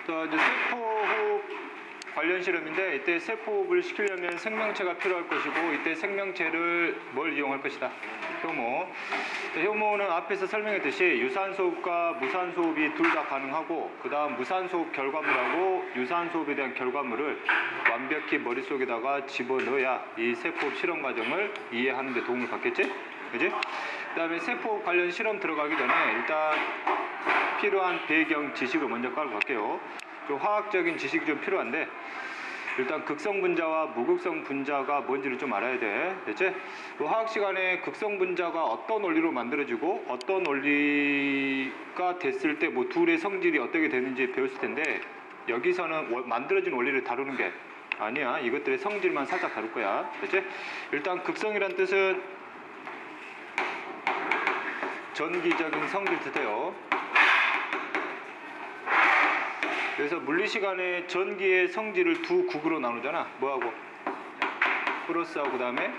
자, 이제 세포호흡 관련 실험인데 이때 세포호흡을 시키려면 생명체가 필요할 것이고 이때 생명체를 뭘 이용할 것이다. 효모. 효모는 앞에서 설명했듯이 유산소호흡과 무산소호흡이 둘 다 가능하고 그 다음 무산소호흡 결과물하고 유산소호흡에 대한 결과물을 완벽히 머릿속에다가 집어넣어야 이 세포호흡 실험 과정을 이해하는 데 도움을 받겠지? 그지? 그 다음에 세포호흡 관련 실험 들어가기 전에 일단 필요한 배경 지식을 먼저 깔고 갈게요. 좀 화학적인 지식이 좀 필요한데 일단 극성 분자와 무극성 분자가 뭔지를 좀 알아야 돼. 됐지? 화학 시간에 극성 분자가 어떤 원리로 만들어지고 어떤 원리가 됐을 때 뭐 둘의 성질이 어떻게 되는지 배웠을 텐데 여기서는 만들어진 원리를 다루는 게 아니야. 이것들의 성질만 살짝 다룰 거야. 됐지? 일단 극성이란 뜻은 전기적인 성질 뜻해요. 그래서 물리 시간에 전기의 성질을 두 국으로 나누잖아. 뭐하고? 플러스하고 그 다음에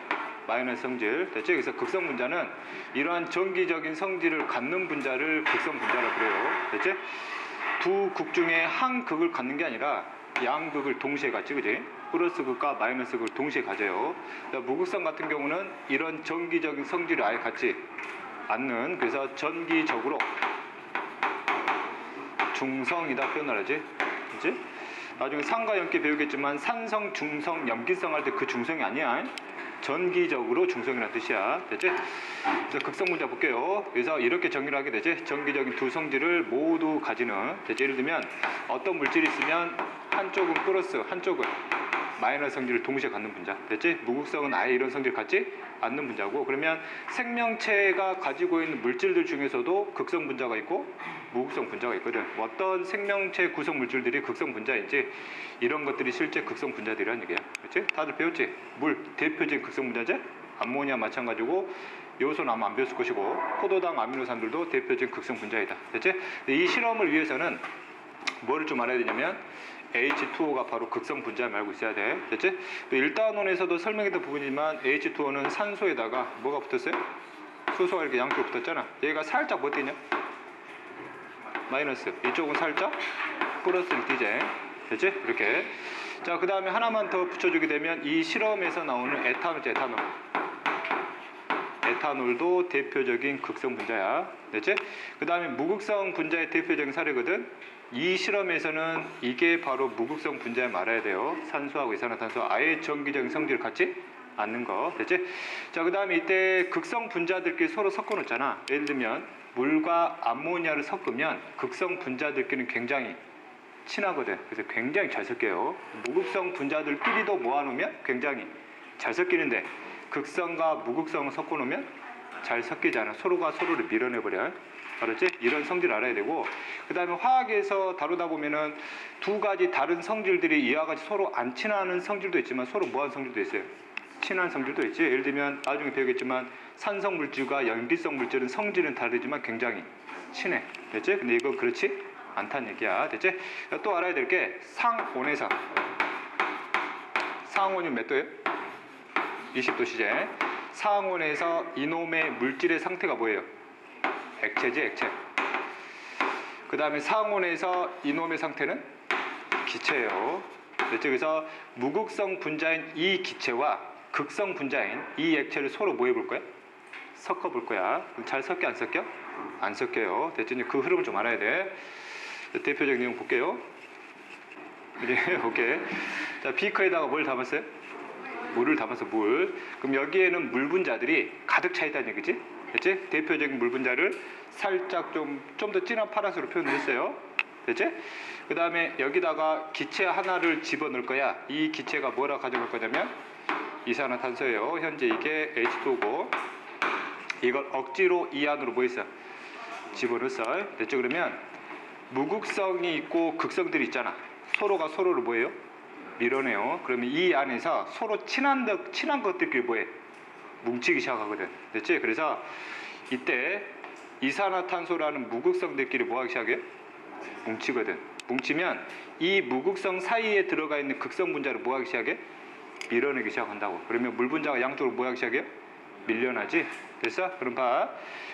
마이너스 성질. 됐지? 그래서 극성 분자는 이러한 전기적인 성질을 갖는 분자를 극성 분자라고 그래요. 됐지? 두 극 중에 한 극을 갖는 게 아니라 양극을 동시에 갖지, 그지? 플러스 극과 마이너스 극을 동시에 가져요. 무극성 같은 경우는 이런 전기적인 성질을 아예 갖지 않는, 그래서 전기적으로 중성이다 표현을 하지. 그치? 나중에 산과 염기 배우겠지만 산성, 중성, 염기성 할 때 그 중성이 아니야. 전기적으로 중성이라는 뜻이야. 됐지? 그래서 극성 분자 볼게요. 그래서 이렇게 정의를 하게 되지. 전기적인 두 성질을 모두 가지는. 됐지? 예를 들면 어떤 물질이 있으면 한쪽은 플러스, 한쪽은 마이너스 성질을 동시에 갖는 분자. 됐지? 무극성은 아예 이런 성질을 갖지 않는 분자고, 그러면 생명체가 가지고 있는 물질들 중에서도 극성 분자가 있고 무극성 분자가 있거든. 어떤 생명체 구성 물질들이 극성 분자인지 이런 것들이 실제 극성 분자들이라는 얘기야. 그렇지? 다들 배웠지? 물 대표적인 극성 분자제? 암모니아 마찬가지고 요소는 아마 안 배웠을 것이고 포도당 아미노산들도 대표적인 극성 분자이다. 됐지? 이 실험을 위해서는 뭐를 좀 알아야 되냐면 H2O가 바로 극성 분자를 알고 있어야 돼. 됐지? 또 1단원에서도 설명했던 부분이지만 H2O는 산소에다가 뭐가 붙었어요? 수소가 이렇게 양쪽으로 붙었잖아. 얘가 살짝 뭐 뛰냐? 마이너스. 이쪽은 살짝 플러스를 띄제. 됐지? 이렇게. 자, 그 다음에 하나만 더 붙여주게 되면 이 실험에서 나오는 에탄올이지, 에탄올. 에탄올도 대표적인 극성 분자야. 됐지? 그 다음에 무극성 분자의 대표적인 사례거든. 이 실험에서는 이게 바로 무극성 분자에 말해야 돼요. 산소하고 이산화탄소 아예 전기적인 성질을 갖지 않는 거. 됐지? 자, 그 다음에 이때 극성 분자들끼리 서로 섞어 놓잖아. 예를 들면 물과 암모니아를 섞으면 극성 분자들끼리는 굉장히 친하거든. 그래서 굉장히 잘 섞여요. 무극성 분자들끼리도 모아놓으면 굉장히 잘 섞이는데 극성과 무극성을 섞어 놓으면 잘 섞이지 않아. 서로가 서로를 밀어내버려. 알았지? 이런 성질을 알아야 되고, 그 다음에 화학에서 다루다 보면은 두 가지 다른 성질들이 이와 같이 서로 안 친하는 성질도 있지만 서로 뭐한 성질도 있어요. 친한 성질도 있지. 예를 들면 나중에 배우겠지만 산성 물질과 염기성 물질은 성질은 다르지만 굉장히 친해. 됐지? 근데 이거 그렇지 않다는 얘기야. 됐지? 또 알아야 될 게 상온에서, 상온이 몇 도예요? 20도 시제. 상온에서 이놈의 물질의 상태가 뭐예요? 액체지, 액체. 그 다음에 상온에서 이놈의 상태는 기체예요. 그래서 무극성 분자인 이 기체와 극성 분자인 이 액체를 서로 뭐 해볼 거야? 섞어 볼 거야. 잘 섞여, 안 섞여? 안 섞여요. 됐지? 그 흐름을 좀 알아야 돼. 대표적인 내용 볼게요. 이제 오케이. 자, 비커에다가 뭘 담았어요? 물을 담아서 물. 그럼 여기에는 물 분자들이 가득 차 있다는 얘기지? 됐지? 대표적인 물 분자를 살짝 좀 더 진한 파란색으로 표현했어요. 됐지? 그 다음에 여기다가 기체 하나를 집어넣을 거야. 이 기체가 뭐라 가져갈 거냐면 이산화탄소예요. 현재 이게 H2O고 이걸 억지로 이 안으로 뭐 있어? 집어넣었어. 됐죠? 그러면 무극성이 있고 극성들이 있잖아. 서로가 서로를 뭐예요? 밀어내요. 그러면 이 안에서 서로 친한 것들끼리 뭐해? 뭉치기 시작하거든. 됐지? 그래서 이때 이산화탄소라는 무극성들끼리 뭐하기 시작해? 뭉치거든. 뭉치면 이 무극성 사이에 들어가 있는 극성 분자를 뭐하기 시작해? 밀어내기 시작한다고. 그러면 물 분자가 양쪽으로 뭐하기 시작해요? 밀려나지? 됐어? 그럼 봐.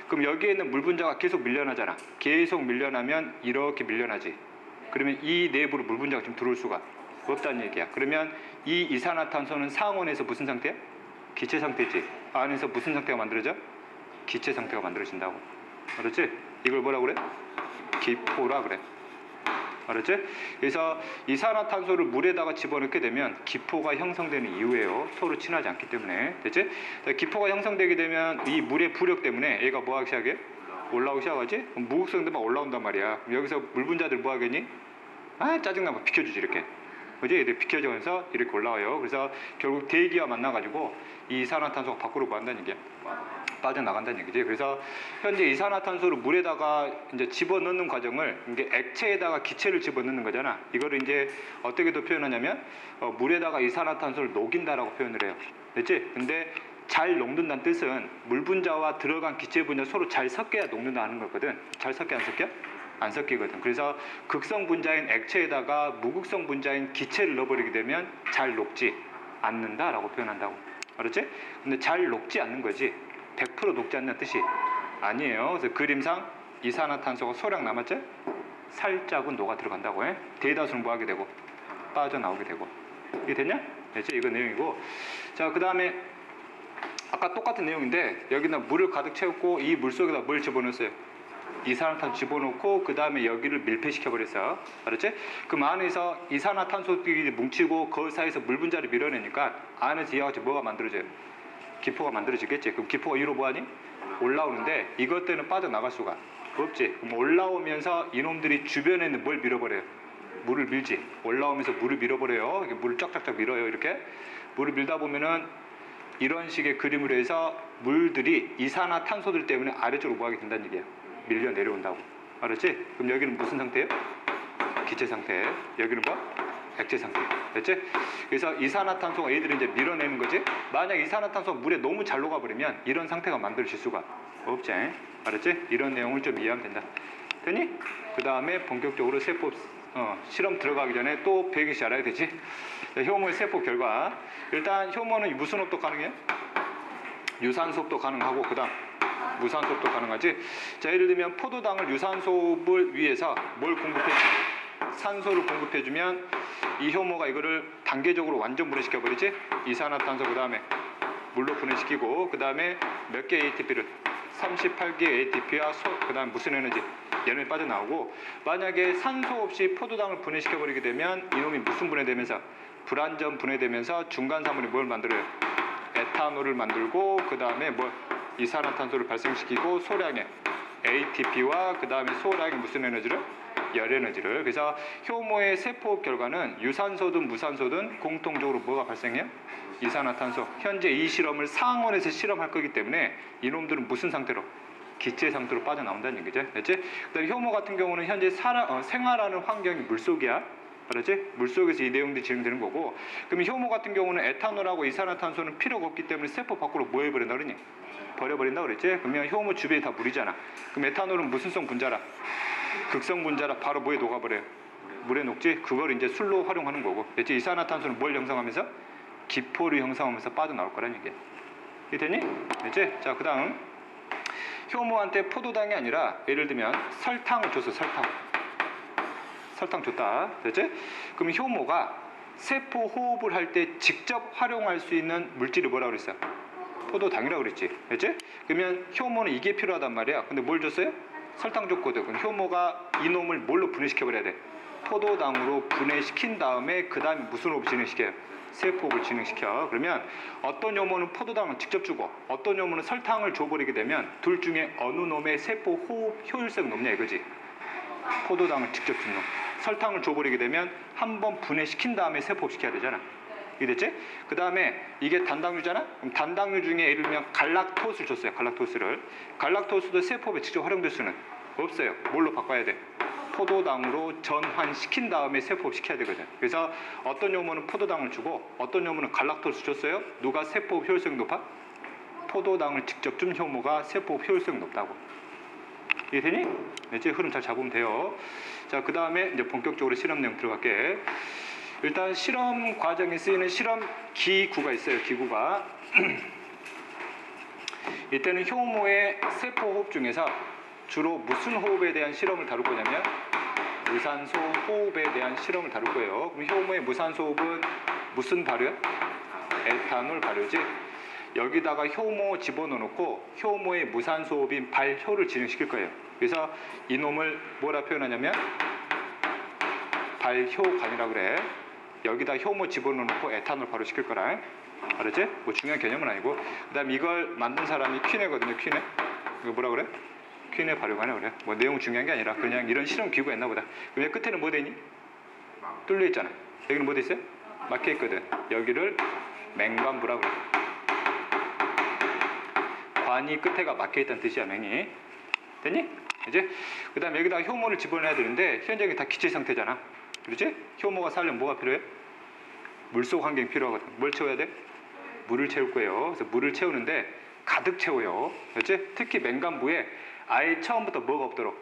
그럼 여기에 있는 물 분자가 계속 밀려나잖아. 계속 밀려나면 이렇게 밀려나지. 그러면 이 내부로 물 분자가 좀 들어올 수가 없다는 얘기야. 그러면 이 이산화탄소는 상온에서 무슨 상태야? 기체 상태지. 안에서 무슨 상태가 만들어져? 기체 상태가 만들어진다고. 알았지? 이걸 뭐라 그래? 기포라 그래. 알았지? 그래서 이산화탄소를 물에다가 집어넣게 되면 기포가 형성되는 이유예요. 서로 친하지 않기 때문에. 됐지? 기포가 형성되게 되면 이 물의 부력 때문에 얘가 뭐 하기 시작해? 올라오기 시작하지? 그럼 무극성도 막 올라온단 말이야. 그럼 여기서 물 분자들 뭐 하겠니? 아 짜증나. 막 비켜주지 이렇게. 그지? 얘들 비켜주면서 이렇게 올라와요. 그래서 결국 대기와 만나가지고 이 이산화탄소가 밖으로 뭐 한다는 얘기야? 빠져나간다는 얘기지. 그래서 현재 이산화탄소를 물에다가 이제 집어넣는 과정을 이게 액체에다가 기체를 집어넣는 거잖아. 이거를 이제 어떻게도 표현하냐면 물에다가 이산화탄소를 녹인다라고 표현을 해요. 됐지? 근데 잘 녹는다는 뜻은 물 분자와 들어간 기체 분자 서로 잘 섞여야 녹는다는 거거든. 잘 섞여 안 섞여? 안 섞이거든. 그래서 극성 분자인 액체에다가 무극성 분자인 기체를 넣어버리게 되면 잘 녹지 않는다라고 표현한다고. 알았지? 근데 잘 녹지 않는 거지 100% 녹지 않는 뜻이 아니에요. 그래서 그림상 이산화탄소가 소량 남았죠? 살짝은 녹아 들어간다고 해. 대다수는 뭐 하게 되고 빠져나오게 되고. 이게 됐냐? 됐지? 이거 내용이고. 자, 그 다음에 아까 똑같은 내용인데 여기다 물을 가득 채웠고 이 물 속에다 뭘 집어넣었어요? 이산화탄소 집어넣고 그 다음에 여기를 밀폐시켜 버렸어요. 알았지? 그럼 안에서 이산화탄소끼리 뭉치고 그 사이에서 물 분자를 밀어내니까 안에서 이와 같이 뭐가 만들어져요? 기포가 만들어지겠지. 그럼 기포가 위로 뭐하니? 올라오는데 이것 때문에 빠져나갈 수가 없지. 그럼 올라오면서 이놈들이 주변에 있는 뭘 밀어버려요? 물을 밀지. 올라오면서 물을 밀어버려요. 이렇게 물을 쫙쫙쫙 밀어요. 이렇게 물을 밀다 보면은 이런 식의 그림으로 해서 물들이 이산화탄소들 때문에 아래쪽으로 뭐하게 된다는 얘기야. 밀려 내려온다고. 알았지? 그럼 여기는 무슨 상태예요? 기체 상태. 여기는 뭐? 액체 상태. 됐지? 그래서 이산화탄소가 얘들을 이제 밀어내는 거지. 만약 이산화탄소가 물에 너무 잘 녹아버리면 이런 상태가 만들어질 수가 없지. 알았지? 이런 내용을 좀 이해하면 된다. 됐니? 그 다음에 본격적으로 세포 실험 들어가기 전에 또 배기시 알아야 되지. 자, 효모의 세포 결과. 일단 효모는 무슨 호흡도 가능해요? 유산소흡도 가능하고 그 다음 무산소흡도 가능하지. 자, 예를 들면 포도당을 유산소흡을 위해서 뭘 공급해주면 산소를 공급해주면 이 효모가 이거를 단계적으로 완전 분해시켜버리지. 이산화탄소 그 다음에 물로 분해시키고 그 다음에 몇 개의 ATP를 38개의 ATP와 그 다음 무슨 에너지? 에너지 빠져나오고 만약에 산소 없이 포도당을 분해시켜버리게 되면 이놈이 무슨 분해되면서 불완전 분해되면서 중간산물이 뭘 만들어요? 에탄올을 만들고 그 다음에 뭐 이산화탄소를 발생시키고 소량의 ATP와 그 다음에 소량의 무슨 에너지를? 열 에너지를. 그래서 효모의 세포 결과는 유산소든 무산소든 공통적으로 뭐가 발생해요? 이산화탄소. 현재 이 실험을 상온에서 실험할 거기 때문에 이놈들은 무슨 상태로? 기체 상태로 빠져나온다는 얘기죠. 됐지? 그다음에 효모 같은 경우는 현재 생활하는 환경이 물속이야. 그렇지? 물속에서 이 내용들이 진행되는 거고. 그러면 효모 같은 경우는 에탄올하고 이산화탄소는 필요가 없기 때문에 세포 밖으로 뭐 해버린다 그러니? 버려버린다 그랬지? 그러면 효모 주변이 다 물이잖아. 그럼 에탄올은 무슨 성 분자라? 극성 분자라 바로 뭐에 녹아버려요? 물에 녹지? 그걸 이제 술로 활용하는 거고. 됐지? 이산화탄소는 뭘 형성하면서? 기포를 형성하면서 빠져나올 거라는 얘기야. 이해 되니? 됐지? 자, 그 다음 효모한테 포도당이 아니라 예를 들면 설탕을 줬어. 설탕 줬다. 됐지? 그럼 효모가 세포 호흡을 할 때 직접 활용할 수 있는 물질이 뭐라고 그랬어? 포도당이라고 그랬지. 됐지? 그러면 효모는 이게 필요하단 말이야. 근데 뭘 줬어요? 설탕 줬거든. 그럼 효모가 이놈을 뭘로 분해시켜버려야 돼? 포도당으로 분해시킨 다음에 그 다음에 무슨 호흡을 진행시켜요? 세포호흡을 진행시켜. 그러면 어떤 효모는 포도당을 직접 주고 어떤 효모는 설탕을 줘버리게 되면 둘 중에 어느 놈의 세포 호흡 효율성이 높냐 이거지. 포도당을 직접 준 놈. 설탕을 줘버리게 되면 한번 분해시킨 다음에 세포호흡 시켜야 되잖아. 이해됐지? 그 다음에 이게 단당류잖아? 그럼 단당류 중에 예를 들면 갈락토스를 줬어요. 갈락토스도 세포호흡에 직접 활용될 수는 없어요. 뭘로 바꿔야 돼? 포도당으로 전환시킨 다음에 세포호흡 시켜야 되거든. 그래서 어떤 효모는 포도당을 주고 어떤 효모는 갈락토스 줬어요. 누가 세포호흡 효율성이 높아? 포도당을 직접 준 효모가 세포호흡 효율성이 높다고. 이해되니? 네, 이제 흐름 잘 잡으면 돼요. 자, 그 다음에 이제 본격적으로 실험 내용 들어갈게. 일단 실험 과정에 쓰이는 실험 기구가 있어요. 기구가. 이때는 효모의 세포 호흡 중에서 주로 무슨 호흡에 대한 실험을 다룰 거냐면 무산소 호흡에 대한 실험을 다룰 거예요. 그럼 효모의 무산소 호흡은 무슨 발효야? 에탄올 발효지. 여기다가 효모 집어넣어놓고 효모의 무산소 호흡인 발효를 진행시킬 거예요. 그래서 이놈을 뭐라 표현하냐면 발효관이라고 그래. 여기다 효모 집어넣어놓고 에탄올 발효시킬 거라. 알았지? 뭐 중요한 개념은 아니고. 그 다음 이걸 만든 사람이 퀴네거든요. 퀴네. 이거 뭐라 그래? 퀴네 발효관이라고 그래. 뭐 내용 중요한 게 아니라 그냥 이런 실험 기구가 있나 보다. 그럼 끝에는 뭐 돼 있니? 뚫려 있잖아. 여기는 뭐 돼 있어요? 막혀 있거든. 여기를 맹관부라고 그래. 관이 끝에가 막혀 있다는 뜻이야. 맹이. 됐니? 이제 그 다음 여기다가 효모를 집어넣어야 되는데 현재 다 기체 상태잖아. 그렇지? 효모가 살려면 뭐가 필요해? 물속 환경이 필요하거든. 뭘 채워야 돼? 물을 채울 거예요. 그래서 물을 채우는데 가득 채워요. 그렇지? 특히 맹관부에 아예 처음부터 뭐가 없도록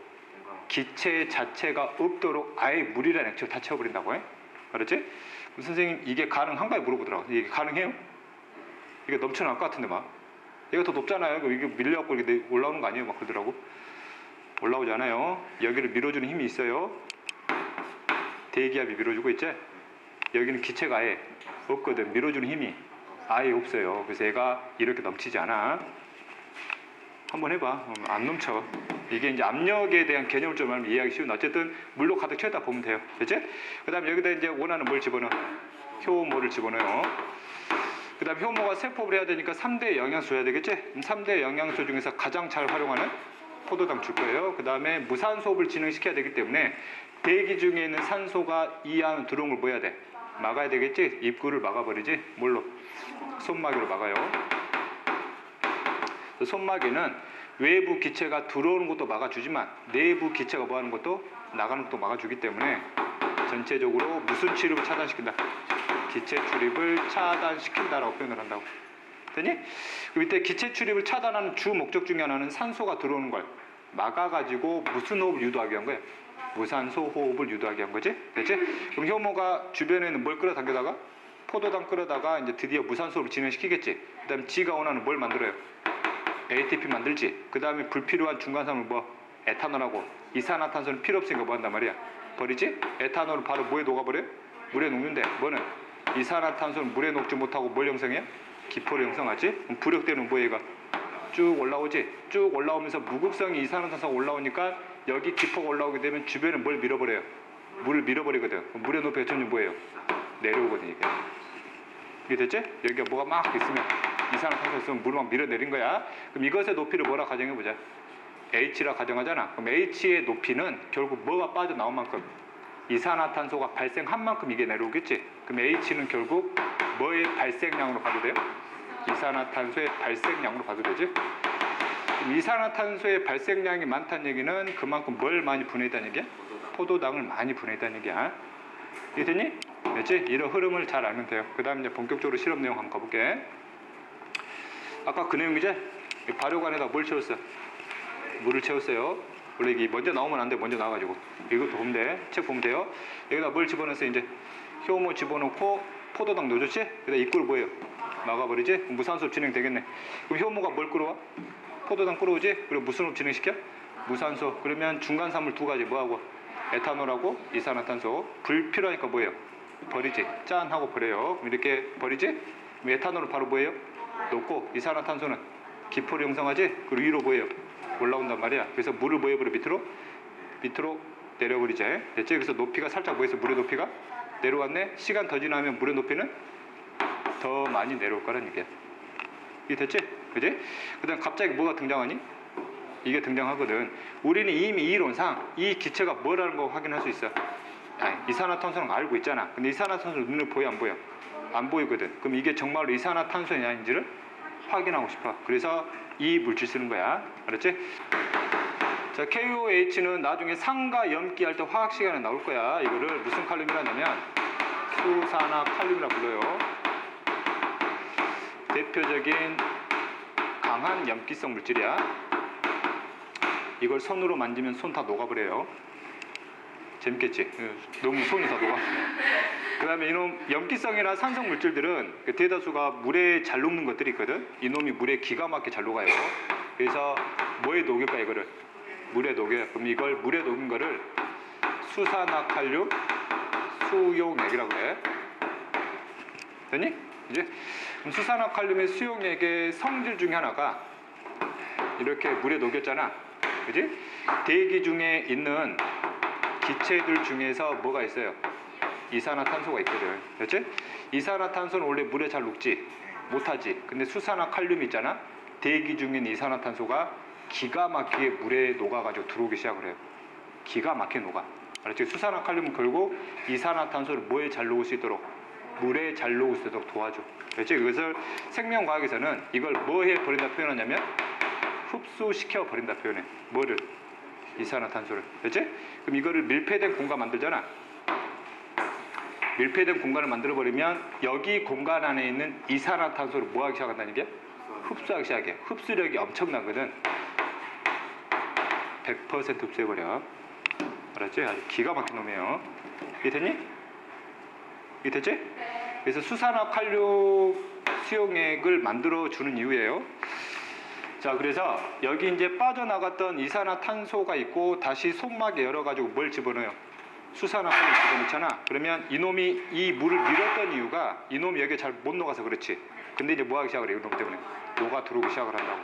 기체 자체가 없도록 아예 물이라는 액체를 다 채워버린다고 해. 그렇지? 선생님 이게 가능한가요? 물어보더라고. 이게 가능해요? 이게 넘쳐나올 것 같은데 막 얘가 더 높잖아요. 이게 밀려갖고 이렇게 올라오는 거 아니에요? 막 그러더라고. 올라오지 않아요. 여기를 밀어주는 힘이 있어요. 대기압이 밀어주고 있지? 여기는 기체가 아예 없거든. 밀어주는 힘이 아예 없어요. 그래서 얘가 이렇게 넘치지 않아. 한번 해봐. 안 넘쳐. 이게 이제 압력에 대한 개념을 좀 알면 이해하기 쉬운. 어쨌든 물로 가득 채우다 보면 돼요. 그치? 그 다음에 여기다 이제 원하는 뭘 집어넣어? 효모를 집어넣어요. 그 다음에 효모가 세포를 해야 되니까 3대 영양소 해야 되겠지? 3대 영양소 중에서 가장 잘 활용하는 포도당 줄 거예요. 그 다음에 무산소흡을 진행시켜야 되기 때문에 대기 중에 있는 산소가 이 안 들어온 걸 뭐 해야 돼? 막아야 되겠지? 입구를 막아버리지? 뭘로? 손막이로 막아요. 손막이는 외부 기체가 들어오는 것도 막아주지만 내부 기체가 뭐 하는 것도 나가는 것도 막아주기 때문에 전체적으로 무슨 출입을 차단시킨다? 기체 출입을 차단시킨다라고 표현을 한다고. 되니? 그 밑에 기체 출입을 차단하는 주 목적 중에 하나는 산소가 들어오는 걸 막아가지고 무슨 호흡을 유도하기 위한 거야? 무산소 호흡을 유도하기 위한 거지? 됐지? 그럼 효모가 주변에는 뭘 끌어당겨다가? 포도당 끌어다가 이제 드디어 무산소 호흡을 진행시키겠지? 그 다음에 지가 원하는 뭘 만들어요? ATP 만들지? 그 다음에 불필요한 중간산물 뭐? 에탄올하고 이산화탄소는 필요 없으니까 뭐 한단 말이야? 버리지? 에탄올은 바로 뭐에 녹아버려? 물에 녹는데 뭐는? 이산화탄소는 물에 녹지 못하고 뭘 형성해? 기포를 형성하지? 그럼 부력되는 뭐 얘가? 쭉 올라오지? 쭉 올라오면서 무극성이 이산화탄소가 올라오니까 여기 기포가 올라오게 되면 주변에 뭘 밀어버려요? 물을 밀어버리거든. 그럼 물의 높이가 점점 뭐예요? 내려오거든 이게. 이게 됐지? 여기가 뭐가 막 있으면 이산화탄소 있으면 물을 막 밀어내린 거야. 그럼 이것의 높이를 뭐라 가정해보자. H라 가정하잖아. 그럼 H의 높이는 결국 뭐가 빠져나온 만큼 이산화탄소가 발생한 만큼 이게 내려오겠지. 그럼 H는 결국 뭐의 발생량으로 봐도 돼요? 이산화탄소의 발생량으로 봐도 되지. 이산화탄소의 발생량이 많다는 얘기는 그만큼 뭘 많이 분해했다는 얘기야? 포도당을 많이 분해했다는 얘기야. 이해됐니? 됐지? 이런 흐름을 잘 알면 돼요. 그 다음에 이제 본격적으로 실험 내용 한번 가볼게. 아까 그 내용이지? 발효관에다 뭘 채웠어? 물을 채웠어요. 원래 이게 먼저 나오면 안 돼. 먼저 나와가지고 이것도 보면 돼. 책 보면 돼요. 여기다 뭘 집어넣었어? 이제 효모 집어넣고 포도당 넣어줬지? 그다음 입구를 뭐예요? 막아버리지? 무산소흡 진행되겠네. 그럼 효모가 뭘 끌어와? 포도당 끌어오지? 그리고 무슨 호흡 진행시켜? 무산소. 그러면 중간산물 두 가지 뭐하고? 에탄올하고 이산화탄소. 불필요하니까 뭐예요? 버리지. 짠 하고 버려요. 그럼 이렇게 버리지? 그럼 에탄올은 바로 뭐예요? 녹고 이산화탄소는 기포를 형성하지? 그리고 위로 뭐예요? 올라온단 말이야. 그래서 물을 뭐 해버려? 밑으로 내려버리지. 됐지? 그래서 높이가 살짝 뭐했어? 물의 높이가 내려왔네. 시간 더 지나면 물의 높이는 더 많이 내려올 거란 얘기야. 이게 됐지? 그지? 그 다음 갑자기 뭐가 등장하니? 이게 등장하거든. 우리는 이미 이론상 이 기체가 뭐라는 거 확인할 수 있어. 아니, 이산화탄소는 알고 있잖아. 근데 이산화탄소는 눈에 보여 안 보여? 안 보이거든. 그럼 이게 정말로 이산화탄소냐 아닌지를 확인하고 싶어. 그래서 이 물질 쓰는 거야. 알았지? 자, KOH는 나중에 산과 염기 할 때 화학 시간에 나올 거야. 이거를 무슨 칼륨이라냐면 수산화 칼륨이라 불러요. 대표적인 강한 염기성 물질이야. 이걸 손으로 만지면 손 다 녹아버려요. 재밌겠지? 너무 손이 다 녹아. 그 다음에 이놈 염기성이나 산성 물질들은 대다수가 물에 잘 녹는 것들이 있거든. 이놈이 물에 기가 막히게 잘 녹아요. 그래서 뭐에 녹일까 이거를? 물에 녹여요. 그럼 이걸 물에 녹인 거를 수산화칼륨 수용액이라고 그래. 됐니? 이제 그럼 수산화칼륨의 수용액의 성질 중에 하나가 이렇게 물에 녹였잖아. 그지? 대기 중에 있는 기체들 중에서 뭐가 있어요? 이산화탄소가 있거든. 그렇지? 이산화탄소는 원래 물에 잘 녹지 못하지. 근데 수산화칼륨이 있잖아. 대기 중인 이산화탄소가 기가 막히게 물에 녹아가지고 들어오기 시작을 해요. 기가 막히게 녹아. 알았지? 수산화칼륨은 결국 이산화탄소를 뭐에 잘 녹을 수 있도록? 물에 잘 녹을 수 있도록 도와줘. 그렇지? 이것을 생명과학에서는 이걸 뭐에 버린다 표현하냐면 흡수시켜 버린다 표현해. 뭐를? 이산화탄소를. 그렇지? 그럼 이거를 밀폐된 공간 만들잖아. 밀폐된 공간을 만들어 버리면 여기 공간 안에 있는 이산화탄소를 뭐 하기 시작한다는 게? 흡수하기 시작해. 흡수력이 엄청나거든. 100% 흡수해버려. 알았지? 아주 기가 막힌 놈이에요. 이해 됐니? 이해 됐지? 그래서 수산화칼륨 수용액을 만들어 주는 이유예요. 자, 그래서 여기 이제 빠져나갔던 이산화탄소가 있고 다시 속막에 열어가지고 뭘 집어넣어요? 수산화칼륨 집어넣잖아. 그러면 이놈이 이 물을 밀었던 이유가 이놈이 여기에 잘 못 녹아서 그렇지. 근데 이제 뭐 하기 시작을 해요? 이놈 때문에 녹아 들어오기 시작을 한다고.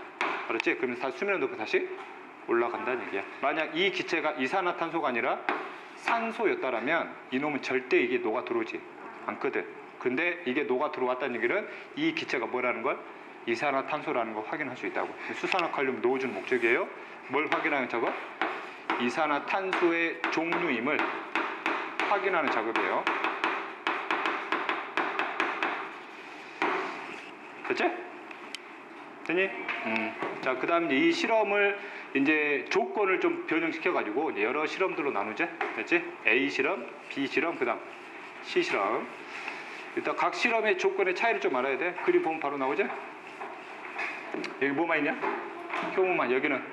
알았지? 그러면 다 수면에 놓고 다시 올라간다는 얘기야. 만약 이 기체가 이산화탄소가 아니라 산소였다라면 이놈은 절대 이게 녹아 들어오지 않거든. 근데 이게 녹아 들어왔다는 얘기는 이 기체가 뭐라는 걸? 이산화탄소라는 걸 확인할 수 있다고. 수산화칼륨 넣어준 목적이에요. 뭘 확인하는 작업? 이산화탄소의 종류임을 확인하는 작업이에요. 됐지? 됐니? 자, 그 다음 이 실험을 이제 조건을 좀 변형시켜가지고 여러 실험들로 나누자. 됐지? A 실험, B 실험, 그 다음 C 실험. 일단 각 실험의 조건의 차이를 좀 알아야 돼. 그림 보면 바로 나오지? 여기 뭐만 있냐? 효모만. 여기는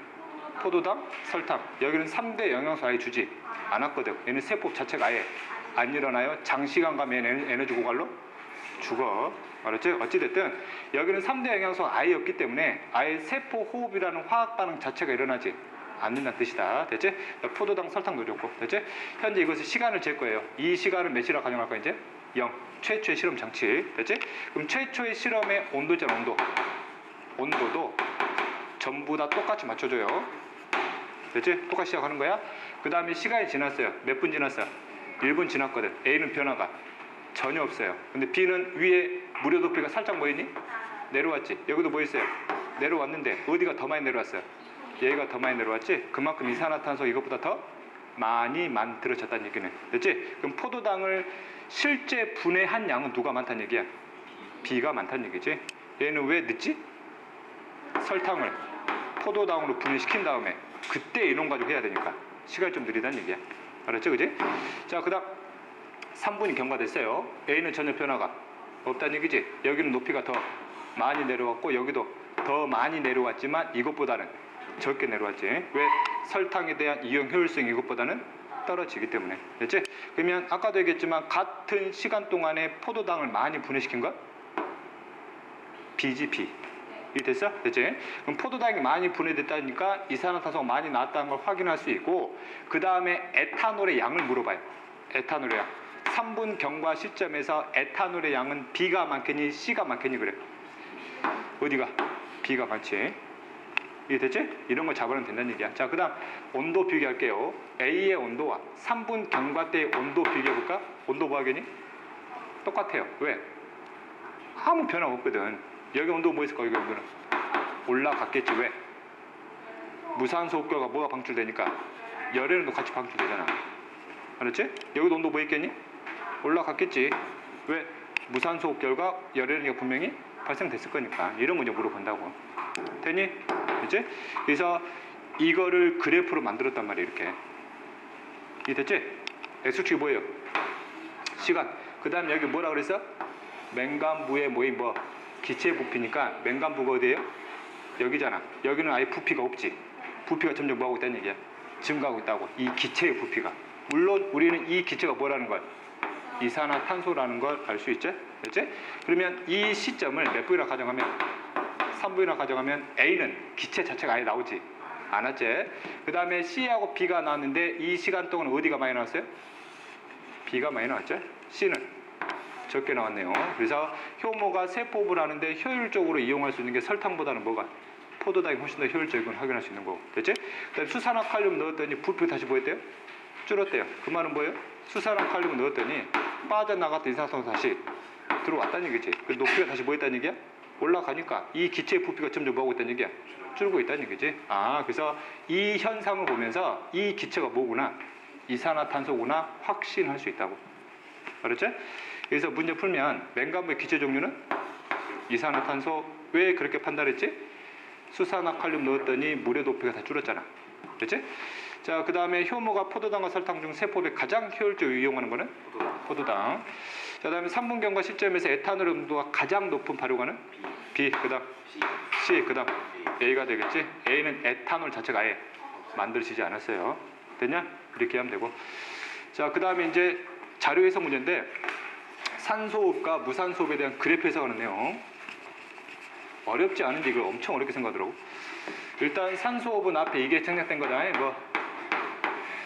포도당, 설탕. 여기는 3대 영양소 아예 주지 않았거든. 얘는 세포 자체가 아예 안 일어나요. 장시간 가면 에너지 고갈로 죽어. 알았지? 어찌됐든 여기는 3대 영양소 아예 없기 때문에 아예 세포 호흡이라는 화학 반응 자체가 일어나지 않는다는 뜻이다. 됐지? 포도당, 설탕 넣어줬고. 됐지? 현재 이것을 시간을 잴 거예요. 이 시간을 몇이라 가정할 거야 이제? 0. 최초의 실험 장치. 됐지? 그럼 최초의 실험의 온도 있잖아. 온도도 전부 다 똑같이 맞춰줘요. 됐지? 똑같이 시작하는 거야. 그 다음에 시간이 지났어요. 몇 분 지났어요? 1분 지났거든. A는 변화가 전혀 없어요. 근데 B는 위에 물의 높이가 살짝 뭐 있니? 내려왔지. 여기도 뭐 있어요? 내려왔는데 어디가 더 많이 내려왔어요? 얘가 더 많이 내려왔지. 그만큼 이산화탄소 이것보다 더 많이 만들어졌다는 얘기네. 됐지? 그럼 포도당을 실제 분해한 양은 누가 많다는 얘기야? B가 많다는 얘기지. 얘는 왜 늦지? 설탕을 포도당으로 분해시킨 다음에 그때 이놈 가지고 해야 되니까 시간이 좀 느리다는 얘기야. 알았죠? 그지? 자, 그 다음 3분이 경과됐어요. A는 전혀 변화가 없다는 얘기지. 여기는 높이가 더 많이 내려왔고 여기도 더 많이 내려왔지만 이것보다는 적게 내려왔지. 왜? 설탕에 대한 이용 효율성이 이것보다는 떨어지기 때문에. 됐지? 그러면 아까도 얘기했지만 같은 시간 동안에 포도당을 많이 분해시킨 건 B지. B. 이게 됐어? 됐지? 그럼 포도당이 많이 분해됐다니까 이산화탄소가 많이 나왔다는 걸 확인할 수 있고 그 다음에 에탄올의 양을 물어봐요. 에탄올의 양. 3분 경과 시점에서 에탄올의 양은 B가 많겠니? C가 많겠니? 그래. 어디가? B가 많지. 이게 됐지? 이런 걸 잡아내면 된다는 얘기야. 자, 그 다음 온도 비교할게요. A의 온도와 3분 경과 때의 온도 비교해볼까? 온도 뭐 하겠니? 똑같아요. 왜? 아무 변화 없거든. 여기 온도 뭐 있을까? 여기 온도는 올라갔겠지. 왜? 무산소 흡결과 뭐가 방출되니까 열에너도 같이 방출되잖아. 알았지? 여기도 온도 뭐 있겠니? 올라갔겠지. 왜? 무산소 흡결과 열에너가 분명히 발생됐을 거니까. 이런 거 이제 물어본다고. 됐니? 됐지? 그래서 이거를 그래프로 만들었단 말이야. 이렇게. 이게 됐지? X축이 뭐예요? 시간. 그 다음 여기 뭐라 그랬어? 맹간부의 모임 뭐? 기체 부피니까 맹간부가 어디예요? 여기잖아. 여기는 아예 부피가 없지. 부피가 점점 뭐하고 있다는 얘기야? 증가하고 있다고. 이 기체의 부피가. 물론 우리는 이 기체가 뭐라는 걸? 이산화탄소라는 걸 알 수 있지? 됐지? 그러면 이 시점을 몇 분이나 가정하면? 3분이나 가정하면 A는 기체 자체가 아예 나오지 안 왔지? 그 다음에 C하고 B가 나왔는데 이 시간 동안 어디가 많이 나왔어요? B가 많이 나왔죠? C는 적게 나왔네요. 그래서 효모가 세포흡을 하는데 효율적으로 이용할 수 있는 게 설탕보다는 뭐가? 포도당이 훨씬 더 효율적인 걸 확인할 수 있는 거고. 됐지? 그 다음에 수산화 칼륨 넣었더니 부피가 다시 뭐 했대요? 줄었대요. 그 말은 뭐예요? 수산화 칼륨을 넣었더니 빠져나갔던 이산화탄소 다시 들어왔다는 얘기지. 그 높이가 다시 뭐 했다는 얘기야? 올라가니까 이 기체의 부피가 점점 뭐하고 있다는 얘기야? 줄고 있다는 얘기지. 그래서 이 현상을 보면서 이 기체가 뭐구나? 이산화탄소구나 확신할 수 있다고. 알았지? 그래서 문제 풀면 맹간부의 기체 종류는 이산화탄소. 왜 그렇게 판단했지? 수산화칼륨 넣었더니 물의 높이가 다 줄었잖아. 그렇지? 자, 그 다음에 효모가 포도당과 설탕 중 세포에 가장 효율적으로 이용하는 거는 포도당. 자, 그 다음에 3분경과 시점에서 에탄올 농도가 가장 높은 발효가는 B. 그 다음 C. 그 다음 A가 되겠지? A는 에탄올 자체가 아예 만들어지지 않았어요. 됐냐? 이렇게 하면 되고. 자, 그 다음에 이제 자료 해석 문제인데 산소호흡과 무산소호흡에 대한 그래프 해석하는 내용. 어렵지 않은데 이걸 엄청 어렵게 생각하더라고. 일단 산소호흡은 앞에 이게 생략된 거잖아요. 뭐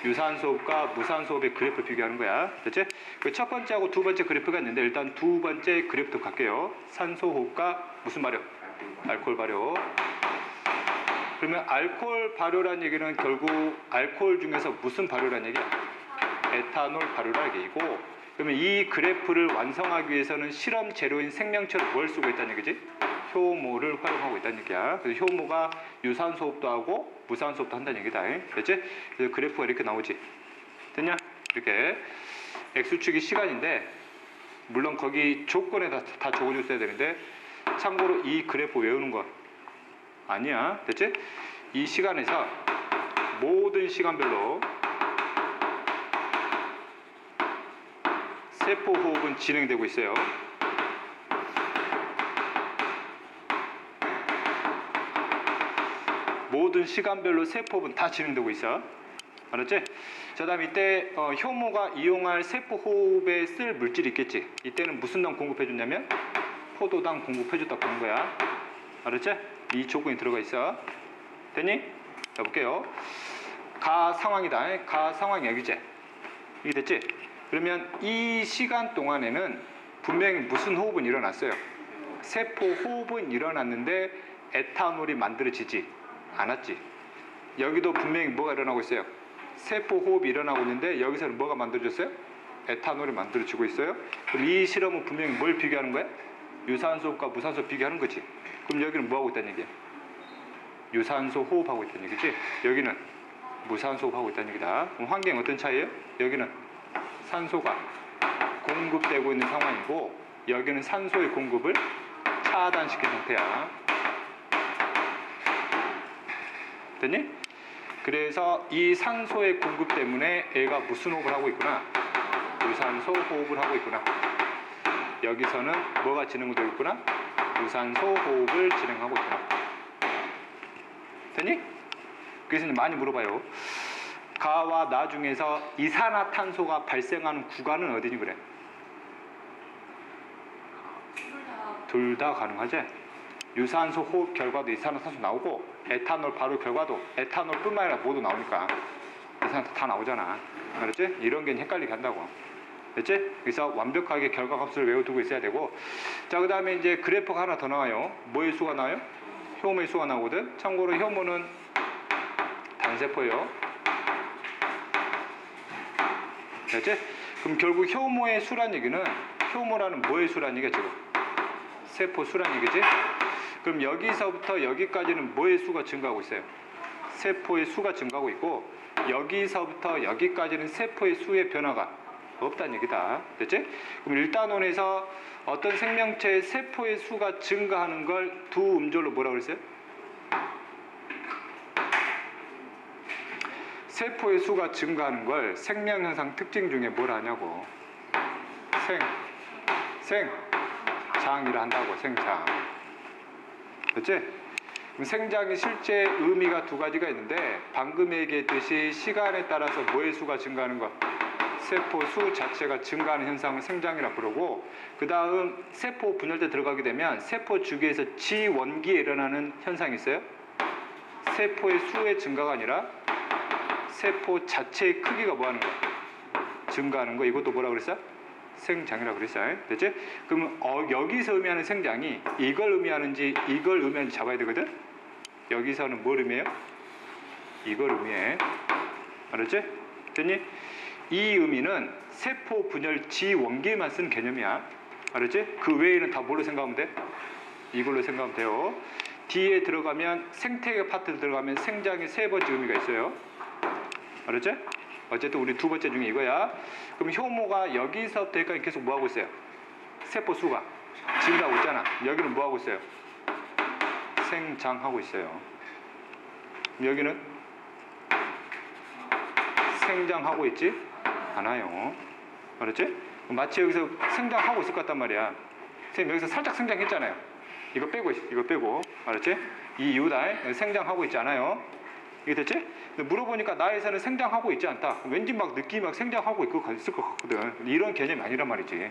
유산소호흡과 무산소호흡의 그래프 비교하는 거야. 됐지? 그 첫 번째하고 두 번째 그래프가 있는데 일단 두 번째 그래프도 갈게요. 산소호흡과 무슨 발효? 알코올 발효. 그러면 알코올 발효라는 얘기는 결국 알코올 중에서 무슨 발효라는 얘기야? 에탄올 발효라는 얘기고, 그러면 이 그래프를 완성하기 위해서는 실험 재료인 생명체를 뭘 쓰고 있다는 얘기지? 효모를 활용하고 있다는 얘기야. 그래서 효모가 유산소호흡도 하고 무산소호흡도 한다는 얘기다. 됐지? 그래서 그래프가 이렇게 나오지. 됐냐? 이렇게 X축이 시간인데 물론 거기 조건에 다 적어줬어야 되는데 참고로 이 그래프 외우는 거 아니야. 됐지? 이 시간에서 모든 시간별로 세포 호흡은 진행되고 있어요. 모든 시간별로 세포호흡은 다 진행되고 있어. 알았지? 자, 다음 이때 효모가 이용할 세포호흡에 쓸 물질이 있겠지. 이때는 무슨 당 공급해줬냐면 포도당 공급해줬다고 보는 거야. 알았지? 이 조건이 들어가 있어. 됐니? 자, 볼게요. 가 상황이다. 가 상황 여기지. 이게 됐지? 그러면 이 시간 동안에는 분명히 무슨 호흡은 일어났어요. 세포 호흡은 일어났는데 에탄올이 만들어지지 않았지. 여기도 분명히 뭐가 일어나고 있어요. 세포 호흡이 일어나고 있는데 여기서는 뭐가 만들어졌어요? 에탄올이 만들어지고 있어요. 그럼 이 실험은 분명히 뭘 비교하는 거야? 유산소호흡과 무산소 비교하는 거지. 그럼 여기는 뭐하고 있다는 얘기야? 유산소 호흡하고 있다는 얘기지. 여기는 무산소 호흡하고 있다는 얘기다. 그럼 환경이 어떤 차이예요? 여기는 산소가 공급되고 있는 상황이고 여기는 산소의 공급을 차단시킨 상태야. 됐니? 그래서 이 산소의 공급 때문에 애가 무슨 호흡을 하고 있구나? 유산소 호흡을 하고 있구나. 여기서는 뭐가 진행되고 있구나? 유산소 호흡을 진행하고 있구나. 됐니? 그래서 많이 물어봐요. 가와 나 중에서 이산화탄소가 발생하는 구간은 어디니 그래? 둘 다 가능하지? 유산소 호흡 결과도 이산화탄소 나오고 에탄올 발효 결과도 에탄올뿐만 아니라 모두 나오니까 이산화탄소 다 나오잖아. 알았지? 이런 게 헷갈리게 한다고. 됐지? 그래서 완벽하게 결과값을 외워두고 있어야 되고, 자, 그 다음에 이제 그래프가 하나 더 나와요. 뭐의 수가 나와요? 효모의 수가 나오거든. 참고로 효모는 단세포예요. 됐지? 그럼 결국 효모의 수란 얘기는 효모라는 뭐의 수란 얘기야 지금? 세포 수란 얘기지? 그럼 여기서부터 여기까지는 뭐의 수가 증가하고 있어요? 세포의 수가 증가하고 있고 여기서부터 여기까지는 세포의 수의 변화가 없다는 얘기다. 됐지? 그럼 1단원에서 어떤 생명체의 세포의 수가 증가하는 걸 두 음절로 뭐라고 그랬어요? 세포의 수가 증가하는 걸 생명현상 특징 중에 뭘 하냐고. 생장이라 한다고. 생장. 됐지? 그럼 생장이 실제 의미가 두 가지가 있는데 방금 얘기했듯이 시간에 따라서 뭐의 수가 증가하는 것, 세포 수 자체가 증가하는 현상을 생장이라 부르고, 그 다음 세포 분열대 들어가게 되면 세포 주기에서 지원기에 일어나는 현상이 있어요. 세포의 수의 증가가 아니라 세포 자체의 크기가 뭐 하는 거야? 증가하는 거. 이것도 뭐라 그랬어? 생장이라고 그랬어. 됐지? 그럼 여기서 의미하는 생장이 이걸 의미하는지 이걸 의미하는지 잡아야 되거든? 여기서는 뭘 의미해요? 이걸 의미해. 알았지? 됐니? 이 의미는 세포 분열 지원기에만 쓰는 개념이야. 알았지? 그 외에는 다 뭘로 생각하면 돼? 이걸로 생각하면 돼요. D에 들어가면 생태계 파트 들어가면 생장의 세 번째 의미가 있어요. 알았지? 어쨌든 우리 두 번째 중에 이거야. 그럼 효모가 여기서부터 여기까지 계속 뭐 하고 있어요? 세포 수가 증가하고 있잖아. 여기는 뭐 하고 있어요? 생장하고 있어요. 여기는 생장하고 있지 않아요. 알았지? 마치 여기서 생장하고 있을 것 같단 말이야. 선생님 여기서 살짝 생장했잖아요. 이거 빼고. 알았지? 이 이유다. 생장하고 있지 않아요. 이게 됐지? 근데 물어보니까 나에서는 생장하고 있지 않다. 왠지 막 느낌이 막 생장하고 있을 것 같거든. 이런 개념이 아니란 말이지.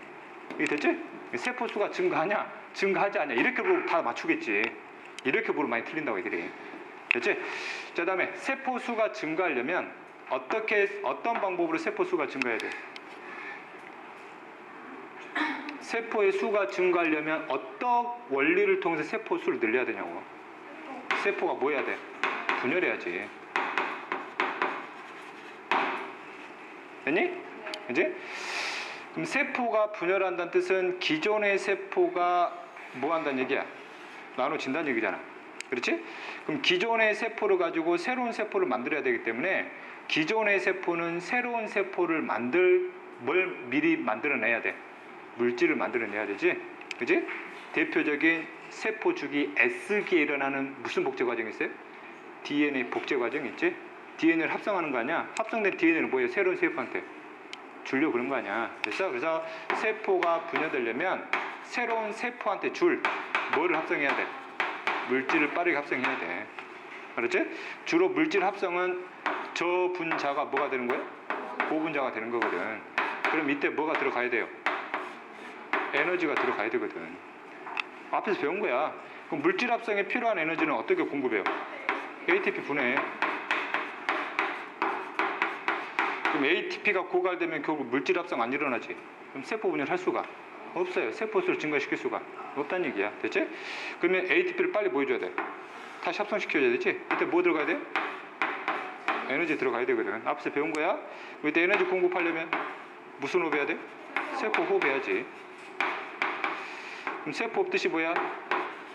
이게 됐지? 세포 수가 증가하냐? 증가하지 않냐? 이렇게 보면 다 맞추겠지. 이렇게 보면 많이 틀린다고 애들이. 됐지? 자, 다음에 세포 수가 증가하려면 어떤 방법으로 세포 수가 증가해야 돼? 세포의 수가 증가하려면 어떤 원리를 통해서 세포 수를 늘려야 되냐고. 세포가 뭐 해야 돼? 분열해야지. 됐니? 이제? 그럼 세포가 분열한다는 뜻은 기존의 세포가 뭐 한다는 얘기야? 나눠진다는 얘기잖아. 그렇지? 그럼 기존의 세포를 가지고 새로운 세포를 만들어야 되기 때문에 기존의 세포는 새로운 세포를 뭘 미리 만들어내야 돼? 물질을 만들어내야 되지? 그지? 대표적인 세포 주기 S기에 일어나는 무슨 복제 과정이 있어요? DNA 복제 과정이 있지? DNA를 합성하는 거 아니야? 합성된 DNA를 뭐예요? 새로운 세포한테 주려고 그런 거 아니야? 됐어? 그래서 세포가 분열되려면 새로운 세포한테 뭐를 합성해야 돼? 물질을 빠르게 합성해야 돼. 알았지? 주로 물질 합성은 저분자가 뭐가 되는 거예요? 고분자가 되는 거거든. 그럼 이때 뭐가 들어가야 돼요? 에너지가 들어가야 되거든. 앞에서 배운 거야. 그럼 물질 합성에 필요한 에너지는 어떻게 공급해요? ATP 분해. 그럼 ATP가 고갈되면 결국 물질 합성 안 일어나지. 그럼 세포 분열할 수가 없어요. 세포 수를 증가시킬 수가 없다는 얘기야. 됐지? 그러면 ATP를 빨리 보여줘야 돼. 다시 합성시켜줘야 되지? 이때 뭐 들어가야 돼? 에너지 들어가야 되거든. 앞에서 배운 거야. 이때 에너지 공급하려면 무슨 호흡 해야 돼? 세포 호흡 해야지. 그럼 세포 호흡 뜻이 뭐야?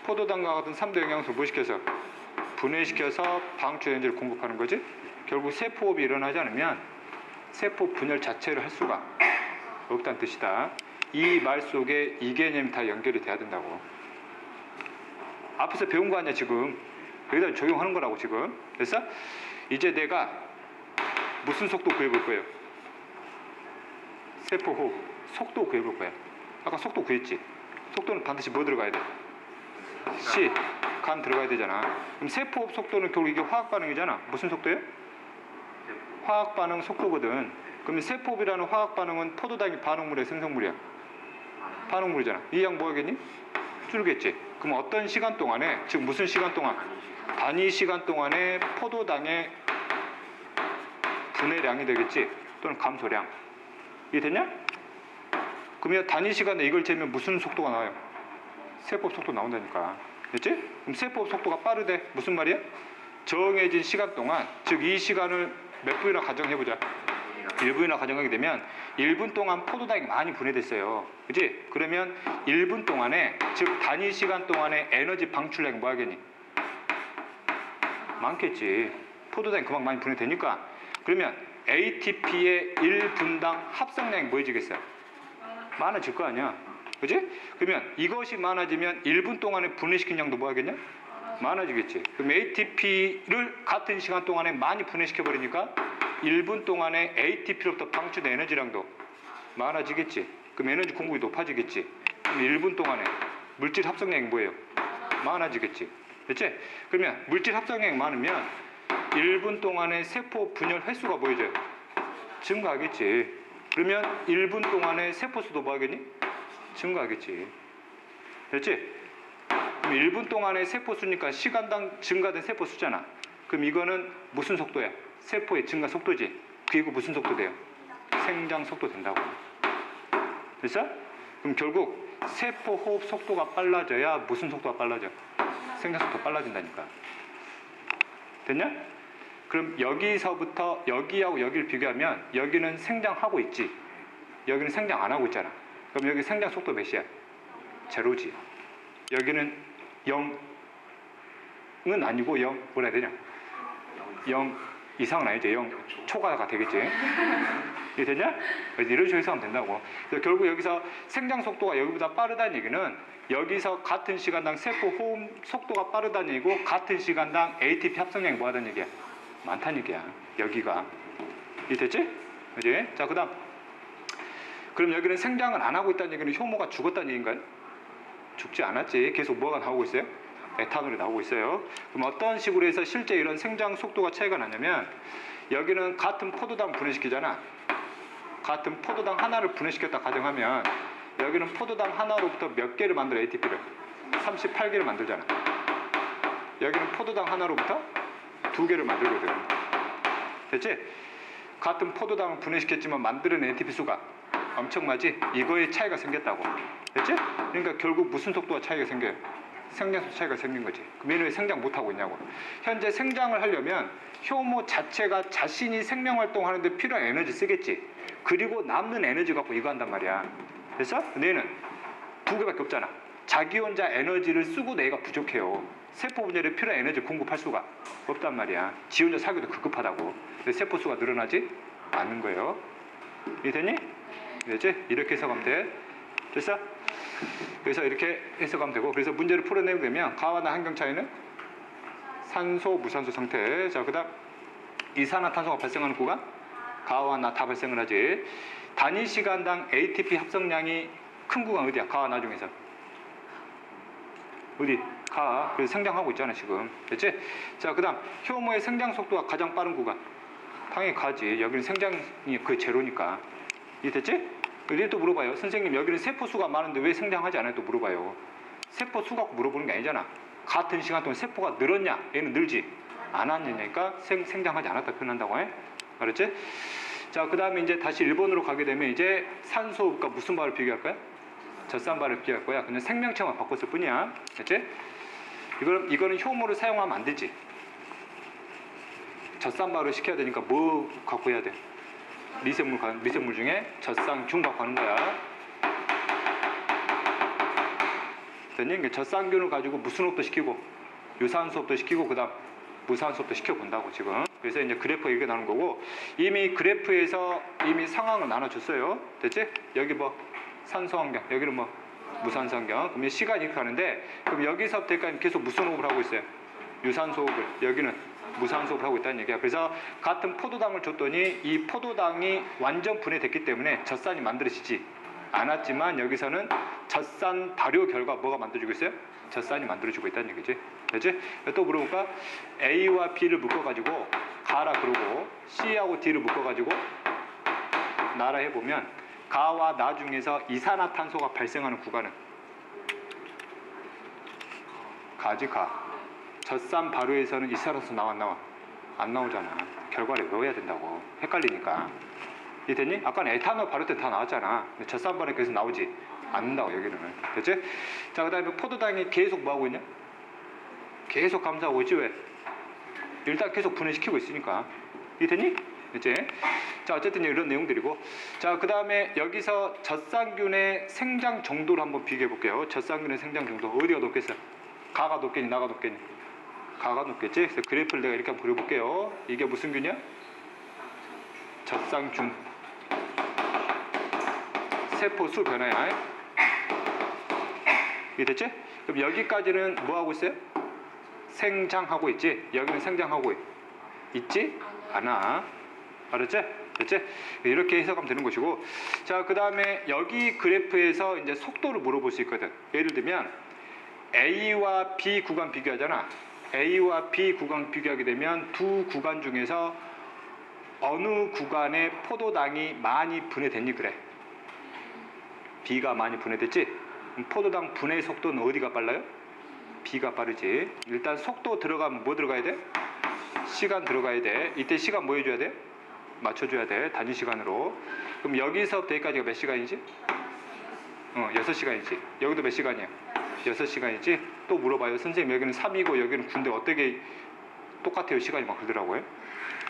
포도당과 같은 3대 영양소 뭐 시켜서? 분해시켜서 방출 에너지를 공급하는 거지. 결국 세포 호흡이 일어나지 않으면 세포 분열 자체를 할 수가 없다는 뜻이다. 이 말 속에 이 개념이 다 연결이 돼야 된다고. 앞에서 배운 거 아니야 지금. 여기다 적용하는 거라고 지금. 됐어? 이제 내가 무슨 속도 구해볼 거예요? 세포 호흡 속도 구해볼 거야. 아까 속도 구했지? 속도는 반드시 뭐 들어가야 돼? 간 들어가야 되잖아. 그럼 세포 호흡 속도는 결국 이게 화학 반응이잖아. 무슨 속도예요? 화학 반응 속도거든. 그러면 세포 호흡이라는 화학 반응은 포도당이 반응물이야, 생성물이야? 반응물이잖아. 이 양 뭐하겠니? 줄겠지. 그럼 어떤 시간 동안에, 즉 무슨 시간 동안? 단위 시간 동안에 포도당의 분해량이 되겠지. 또는 감소량. 이해됐냐? 그러면 단위 시간에 이걸 재면 무슨 속도가 나와요? 세포 속도 나온다니까. 됐지? 그럼 세포 속도가 빠르대. 무슨 말이야? 정해진 시간 동안, 즉 이 시간을 몇 분이나 가정해보자. 1분이나 가정하게 되면 1분 동안 포도당이 많이 분해됐어요. 그치? 그러면 1분 동안에, 즉 단위 시간 동안에 에너지 방출량이 뭐 하겠니? 많겠지. 포도당이 그만큼 많이 분해되니까. 그러면 ATP의 1분당 합성량이 뭐해지겠어요? 많아질 거 아니야. 그치? 그러면 이것이 많아지면 1분 동안에 분해시킨 양도 뭐 하겠냐? 많아지겠지. 그럼 ATP를 같은 시간 동안에 많이 분해시켜버리니까 1분 동안에 ATP로부터 방출된 에너지량도 많아지겠지. 그럼 에너지 공급이 높아지겠지. 그럼 1분 동안에 물질 합성량이 뭐예요? 많아지겠지. 됐지? 그러면 물질 합성량이 많으면 1분 동안에 세포 분열 횟수가 보여줘요. 증가하겠지. 그러면 1분 동안에 세포 수도 뭐 하겠니? 증가하겠지. 됐지? 그럼 1분 동안에 세포 수니까 시간당 증가된 세포 수잖아. 그럼 이거는 무슨 속도야? 세포의 증가 속도지. 그리고 무슨 속도 돼요? 생장 속도 된다고. 됐어? 그럼 결국 세포 호흡 속도가 빨라져야 무슨 속도가 빨라져? 생장 속도 빨라진다니까. 됐냐? 그럼 여기서부터 여기하고 여기를 비교하면 여기는 생장하고 있지. 여기는 생장 안 하고 있잖아. 그럼 여기 생장 속도 몇이야? 제로지. 여기는 0은 아니고 0 뭐라 해야 되냐? 0 이상은 아니죠. 0 초과가 되겠지. 이게 되냐? 그래서 이런 식으로 해석하면 된다고. 그래서 결국 여기서 생장 속도가 여기보다 빠르다는 얘기는 여기서 같은 시간당 세포 호흡 속도가 빠르다는 얘기고 같은 시간당 ATP 합성량이 뭐하다는 얘기야? 많다는 얘기야. 여기가. 이게 됐지? 그지? 자, 그 다음. 그럼 여기는 생장을 안 하고 있다는 얘기는 효모가 죽었다는 얘기인가요? 죽지 않았지. 계속 뭐가 나오고 있어요? 에탄올이 나오고 있어요. 그럼 어떤 식으로 해서 실제 이런 생장 속도가 차이가 나냐면 여기는 같은 포도당 분해시키잖아. 같은 포도당 하나를 분해시켰다 가정하면 여기는 포도당 하나로부터 몇 개를 만들어 ATP를? 38개를 만들잖아. 여기는 포도당 하나로부터 2개를 만들거든. 됐지? 같은 포도당을 분해시켰지만 만드는 ATP 수가 엄청나지? 이거에 차이가 생겼다고. 됐지? 그러니까 결국 무슨 속도가 차이가 생겨요? 생장 속도 차이가 생긴 거지. 그럼 얘는 왜 생장 못하고 있냐고. 현재 생장을 하려면 효모 자체가 자신이 생명활동하는데 필요한 에너지 쓰겠지. 그리고 남는 에너지 갖고 이거 한단 말이야. 됐어? 근데 얘는 2개밖에 없잖아. 자기 혼자 에너지를 쓰고 내가 부족해요. 세포 분열에 필요한 에너지 공급할 수가 없단 말이야. 지 혼자 살기도 급급하다고. 근데 세포 수가 늘어나지 않는 거예요. 이해됐니? 됐지? 이렇게 해석하면 돼. 됐어? 그래서 이렇게 해석하면 되고, 그래서 문제를 풀어내게 되면 가와나 환경 차이는 산소, 무산소 상태. 자, 그다음 이산화탄소가 발생하는 구간 가와나 다 발생을 하지. 단위 시간당 ATP 합성량이 큰 구간 어디야? 가와나 중에서 어디? 가. 그래서 생장하고 있잖아 지금. 됐지? 자, 그다음 효모의 생장 속도가 가장 빠른 구간 당연히 가지. 여기는 생장이 거의 제로니까. 이해됐지? 이제 또 물어봐요. 선생님 여기는 세포 수가 많은데 왜 생장하지 않아요? 또 물어봐요. 세포 수 갖고 물어보는 게 아니잖아. 같은 시간 동안 세포가 늘었냐? 얘는 늘지 않았냐니까 생장하지 않았다 표현한다고 해. 알았지? 자, 그 다음에 이제 다시 일본으로 가게 되면 이제 산소호흡과 무슨 바를 비교할 거야? 젖산바를 비교할 거야. 그냥 생명체만 바꿨을 뿐이야. 됐지? 이거는 효모를 사용하면 안 되지. 젖산바를 시켜야 되니까 뭐 갖고 해야 돼? 미생물 중에 젖산균 갖고 하는 거야. 그러니까 젖산균을 가지고 무슨 호흡도 시키고 유산소 호흡도 시키고 그다음 무산소 호흡도 시켜본다고 지금. 그래서 이제 그래프 얘기가 나오는 거고, 이미 그래프에서 이미 상황을 나눠줬어요. 됐지? 여기 뭐 산소 환경, 여기는 뭐 무산소 환경. 그러면 시간이 이렇게 가는데, 그럼 여기서부터까지 계속 무슨 호흡을 하고 있어요? 유산소 호흡을. 여기는 무산소 호흡을 하고 있다는 얘기야. 그래서 같은 포도당을 줬더니 이 포도당이 완전 분해됐기 때문에 젖산이 만들어지지 않았지만 여기서는 젖산 발효 결과 뭐가 만들어지고 있어요? 젖산이 만들어지고 있다는 얘기지. 됐지? 또 물어볼까? A와 B를 묶어가지고 가라 그러고 C하고 D를 묶어가지고 나라 해보면 가와 나 중에서 이산화탄소가 발생하는 구간은 가지 가. 젖산 발효에서는 이산화탄소 나와 안 나와? 안 나오잖아. 결과를 외워야 된다고. 헷갈리니까. 이해됐니? 아까는 에탄올 발효 때 다 나왔잖아. 젖산 발효 계속 나오지 않는다고 여기는. 됐지? 자, 그 다음에 포도당이 계속 뭐하고 있냐? 계속 감소하고 있지. 왜? 일단 계속 분해시키고 있으니까. 이해됐니? 됐지? 자, 어쨌든 이런 내용들이고, 자, 그 다음에 여기서 젖산균의 생장 정도를 한번 비교해 볼게요. 젖산균의 생장 정도 어디가 높겠어? 가가 높겠니? 나가 높겠니? 가가 높겠지? 그래서 그래프를 내가 이렇게 한번 그려볼게요. 이게 무슨 균이야? 젖산균. 세포 수 변화야. 이게 됐지? 그럼 여기까지는 뭐 하고 있어요? 생장하고 있지? 여기는 생장하고 있지? 않아. 알았지? 됐지? 이렇게 해석하면 되는 것이고, 자, 그 다음에 여기 그래프에서 이제 속도를 물어볼 수 있거든. 예를 들면 A와 B 구간 비교하잖아. A와 B 구간 비교하게 되면 두 구간 중에서 어느 구간에 포도당이 많이 분해됐니? 그래. B가 많이 분해됐지? 포도당 분해 속도는 어디가 빨라요? B가 빠르지. 일단 속도 들어가면 뭐 들어가야 돼? 시간 들어가야 돼. 이때 시간 뭐 해줘야 돼? 맞춰줘야 돼. 단위 시간으로. 그럼 여기서부터 여기까지가 몇 시간이지? 6시간이지. 여기도 몇 시간이야? 6시간이지. 또 물어봐요. 선생님 여기는 3이고 여기는 9인데 어떻게 똑같아요? 시간이 막 그러더라고요.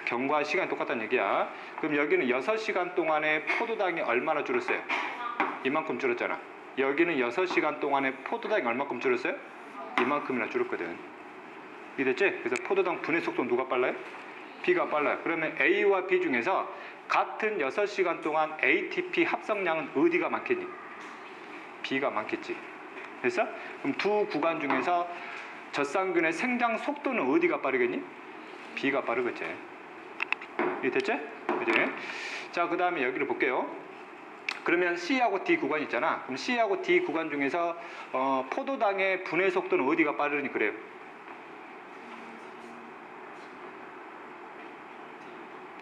경과 시간이 똑같다는 얘기야. 그럼 여기는 6시간 동안에 포도당이 얼마나 줄었어요? 이만큼 줄었잖아. 여기는 6시간 동안에 포도당이 얼마큼 줄었어요? 이만큼이나 줄었거든. 이해됐지? 그래서 포도당 분해 속도는 누가 빨라요? B가 빨라요. 그러면 A와 B 중에서 같은 6시간 동안 ATP 합성량은 어디가 많겠니? B가 많겠지. 됐어? 그럼 두 구간 중에서 젖상균의 생장 속도는 어디가 빠르겠니? B가 빠르겠지. 이해됐지? 그지? 자, 그 다음에 여기를 볼게요. 그러면 C하고 D 구간 있잖아. 그럼 C하고 D 구간 중에서 포도당의 분해 속도는 어디가 빠르니 그래요?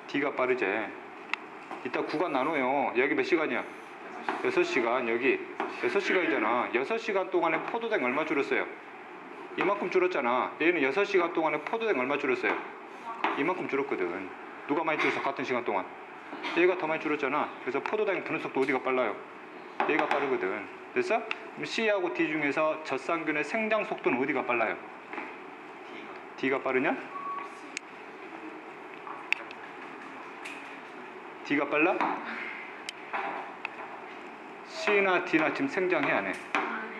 D가 빠르지. 이따 구간 나눠요. 여기 몇 시간이야? 6시간. 여기 6시간이잖아. 6시간 동안에 포도당 얼마 줄었어요? 이만큼 줄었잖아. 얘는 6시간 동안에 포도당 얼마 줄었어요? 이만큼 줄었거든. 누가 많이 줄었어? 같은 시간 동안. 얘가 더 많이 줄었잖아. 그래서 포도당의 분해 속도 어디가 빨라요? 얘가 빠르거든. 됐어? 그럼 C하고 D 중에서 젖상균의 생장 속도는 어디가 빨라요? D가 빠르냐? D가 빨라? C나 D나 지금 생장해 안 해?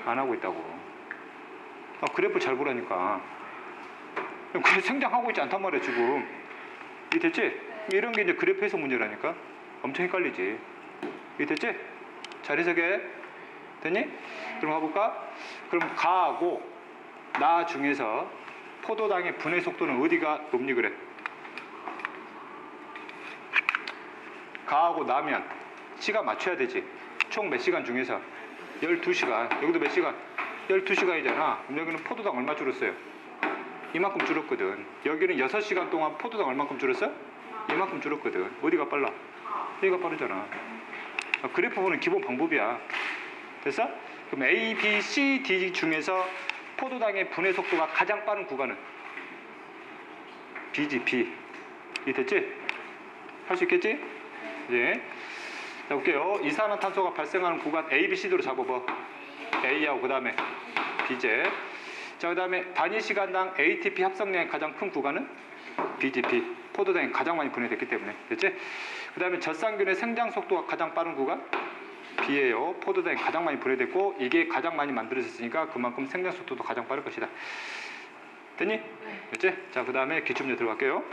안 하고 있다고. 그래프 잘 보라니까. 그래 생장하고 있지 않단 말이야 지금. 이해 됐지? 이런 게 이제 그래프 해석 문제라니까. 엄청 헷갈리지. 이해 됐지? 잘 해석해. 됐니? 그럼 가볼까? 그럼 가하고 나 중에서 포도당의 분해 속도는 어디가 높니 그래? 가하고 나면 시간 맞춰야 되지. 총 몇 시간 중에서? 12시간. 여기도 몇 시간? 12시간이잖아. 그럼 여기는 포도당 얼마 줄었어요? 이만큼 줄었거든. 여기는 6시간 동안 포도당 얼마큼 줄었어? 이만큼 줄었거든. 어디가 빨라? 여기가 빠르잖아. 그래프 보는 기본 방법이야. 됐어? 그럼 A, B, C, D 중에서 포도당의 분해 속도가 가장 빠른 구간은? B지, B. 이 됐지? 할 수 있겠지? 예. 자, 볼게요. 이산화탄소가 발생하는 구간 A, B, C도로 잡아봐. A하고 그 다음에 B제. 자, 그 다음에 단위 시간당 ATP 합성량이 가장 큰 구간은 B지, B. 포도당이 가장 많이 분해됐기 때문에. 됐지? 그 다음에 젖상균의 생장 속도가 가장 빠른 구간 B예요. 포도당이 가장 많이 분해됐고 이게 가장 많이 만들어졌으니까 그만큼 생장 속도도 가장 빠를 것이다. 됐니? 됐지? 자, 그 다음에 기출문제 들어갈게요.